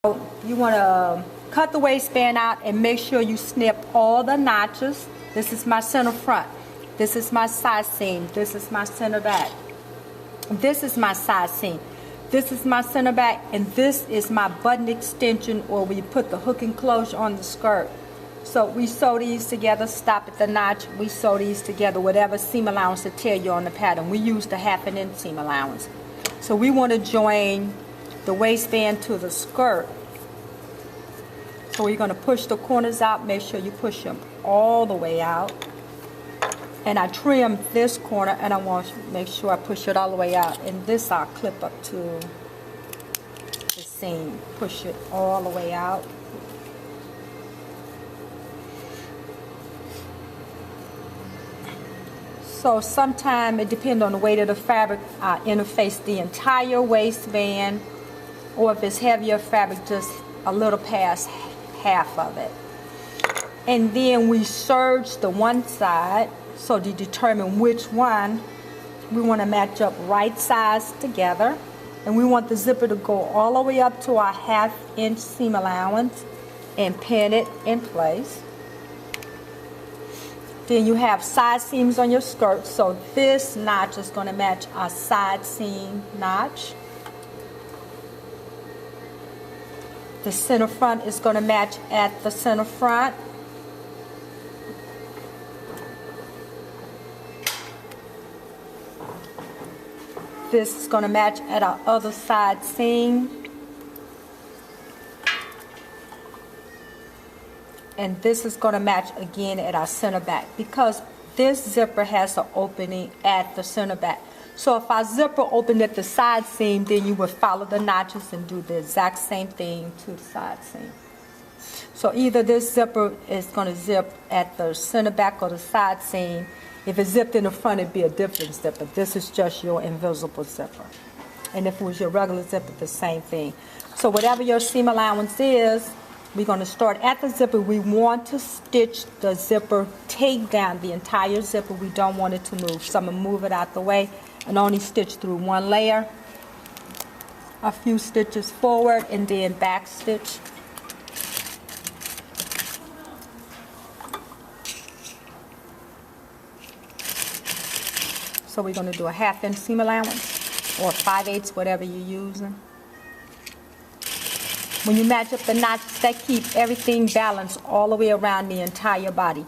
You want to cut the waistband out and make sure you snip all the notches. This is my center front. This is my side seam. This is my center back. This is my side seam. This is my center back, and this is my button extension, or we put the hook enclosure on the skirt. So we sew these together, stop at the notch, we sew these together, whatever seam allowance to tell you on the pattern. We use the 1/2 inch seam allowance. So we want to join the waistband to the skirt. So we're going to push the corners out, make sure you push them all the way out. And I trim this corner, and I want to make sure I push it all the way out. And this I'll clip up to the seam, push it all the way out. So sometimes it depends on the weight of the fabric. I interface the entire waistband, or if it's heavier fabric, just a little past half of it. And then we serge the one side, so to determine which one we want to match up right sides together. And we want the zipper to go all the way up to our 1/2 inch seam allowance and pin it in place. Then you have side seams on your skirt, so this notch is going to match our side seam notch. The center front is going to match at the center front. This is going to match at our other side seam. And this is going to match again at our center back, because this zipper has an opening at the center back. So if our zipper opened at the side seam, then you would follow the notches and do the exact same thing to the side seam. So either this zipper is going to zip at the center back or the side seam. If it's zipped in the front, it'd be a different zipper. This is just your invisible zipper. And if it was your regular zipper, the same thing. So whatever your seam allowance is, we're going to start at the zipper. We want to stitch the zipper, take down the entire zipper. We don't want it to move. So I'm going to move it out the way and only stitch through one layer. A few stitches forward and then back stitch. So we're going to do a 1/2 inch seam allowance, or 5/8, whatever you're using. When you match up the notches, that keep everything balanced all the way around the entire body.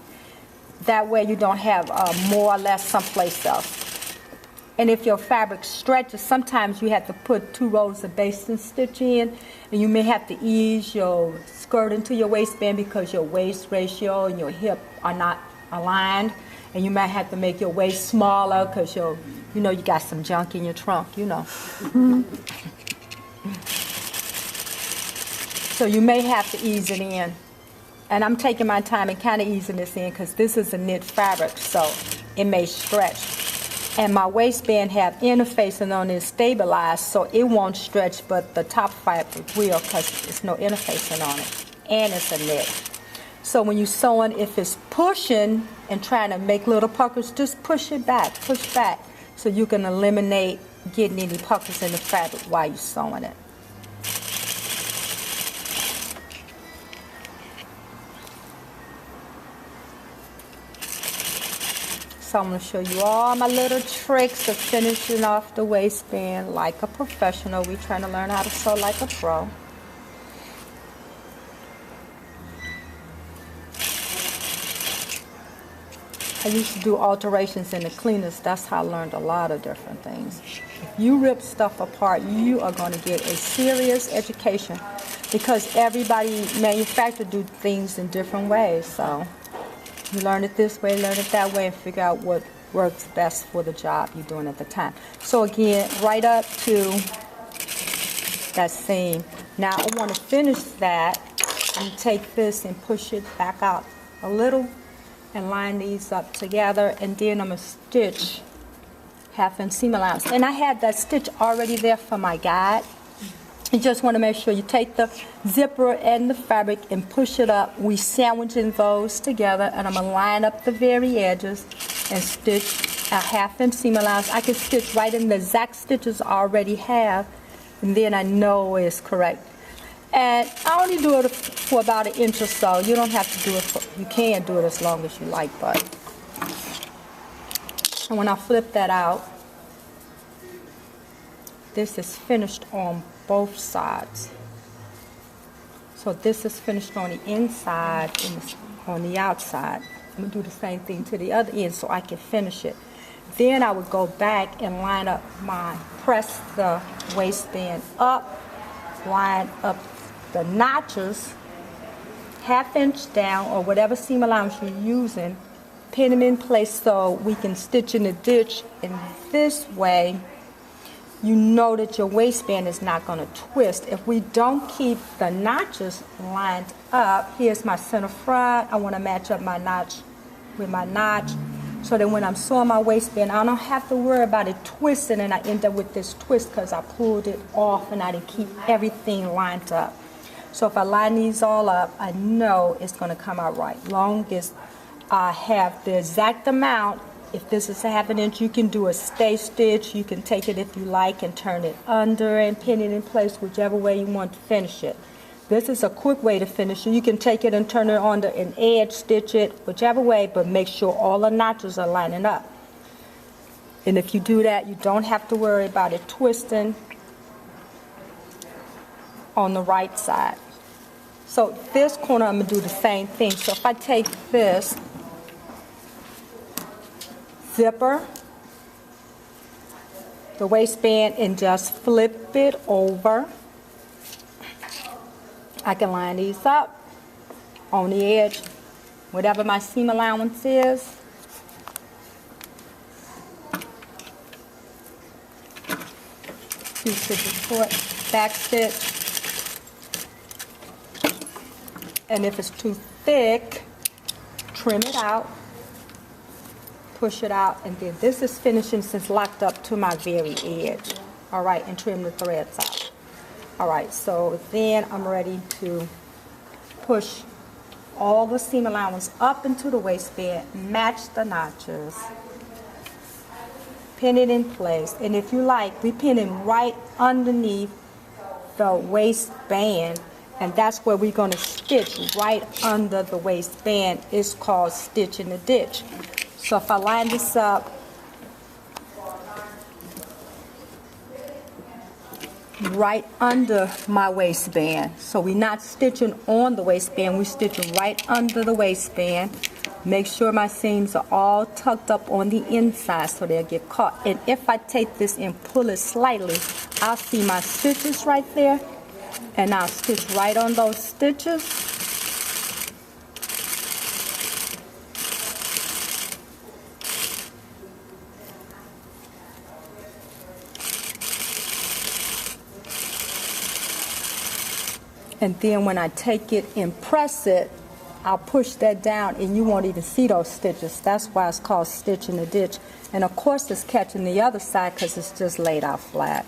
That way you don't have more or less someplace else. And if your fabric stretches, sometimes you have to put 2 rows of basting stitch in, and you may have to ease your skirt into your waistband because your waist ratio and your hip are not aligned. And you might have to make your waist smaller because you got some junk in your trunk, So you may have to ease it in. And I'm taking my time and kind of easing this in because this is a knit fabric, so it may stretch. And my waistband have interfacing on it stabilized, so it won't stretch, but the top fabric will because there's no interfacing on it. And it's a knit. So when you're sewing, if it's pushing and trying to make little puckers, just push it back, push back, so you can eliminate getting any puckers in the fabric while you're sewing it. So I'm going to show you all my little tricks of finishing off the waistband like a professional. We're trying to learn how to sew like a pro. I used to do alterations in the cleaners. That's how I learned a lot of different things. If you rip stuff apart, you are going to get a serious education because everybody manufacturer do things in different ways. So you learn it this way, learn it that way, and figure out what works best for the job you're doing at the time. So again, right up to that seam. Now I want to finish that and take this and push it back out a little and line these up together, and then I'm going to stitch 1/2 inch seam allowance. And I had that stitch already there for my guide. You just want to make sure you take the zipper and the fabric and push it up. We sandwiching those together, and I'm going to line up the very edges and stitch a 1/2 inch seam allowance. I can stitch right in the exact stitches I already have, and then I know it's correct. And I only do it for about 1 inch or so. You don't have to do it you can do it as long as you like, but. And when I flip that out, this is finished on both sides. So this is finished on the inside and on the outside. I'm going to do the same thing to the other end so I can finish it. Then I would go back and line up press the waistband up, line up the notches, 1/2 inch down or whatever seam allowance you're using, pin them in place so we can stitch in the ditch. And this way, you know that your waistband is not going to twist. If we don't keep the notches lined up, here's my center front. I want to match up my notch with my notch so that when I'm sewing my waistband, I don't have to worry about it twisting and I end up with this twist because I pulled it off and I didn't keep everything lined up. So if I line these all up, I know it's going to come out right. Long as I have the exact amount. If this is 1/2 inch, you can do a stay stitch. You can take it if you like and turn it under and pin it in place, whichever way you want to finish it. This is a quick way to finish it. You can take it and turn it under and edge stitch it, whichever way, but make sure all the notches are lining up. And if you do that, you don't have to worry about it twisting on the right side. So this corner, I'm going to do the same thing. So if I take this zipper, the waistband, and just flip it over, I can line these up on the edge, whatever my seam allowance is. Two stitches short, back stitch. And if it's too thick, trim it out. Push it out, and then this is finishing since locked up to my very edge. All right, and trim the threads out. All right, so then I'm ready to push all the seam allowance up into the waistband, match the notches, pin it in place, and if you like, we pin it right underneath the waistband, and that's where we're going to stitch right under the waistband. It's called stitch in the ditch. So if I line this up right under my waistband, so we're not stitching on the waistband, we're stitching right under the waistband. Make sure my seams are all tucked up on the inside so they'll get caught. And if I take this and pull it slightly, I'll see my stitches right there, and I'll stitch right on those stitches. And then when I take it and press it, I'll push that down and you won't even see those stitches. That's why it's called stitch in the ditch. And of course it's catching the other side because it's just laid out flat.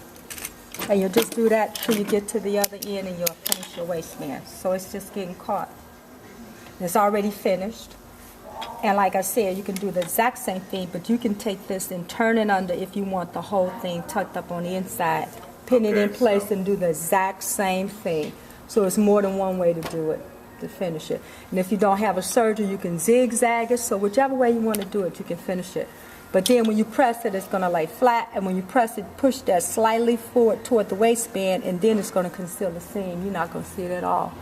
And you'll just do that till you get to the other end and you'll finish your waistband. So it's just getting caught. It's already finished. And like I said, you can do the exact same thing, but you can take this and turn it under if you want the whole thing tucked up on the inside. Pin it in place and do the exact same thing. So it's more than one way to do it, to finish it. And if you don't have a serger, you can zigzag it. So whichever way you want to do it, you can finish it. But then when you press it, it's going to lay flat. And when you press it, push that slightly forward toward the waistband, and then it's going to conceal the seam. You're not going to see it at all.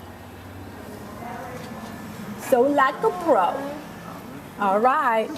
So like a pro. All right.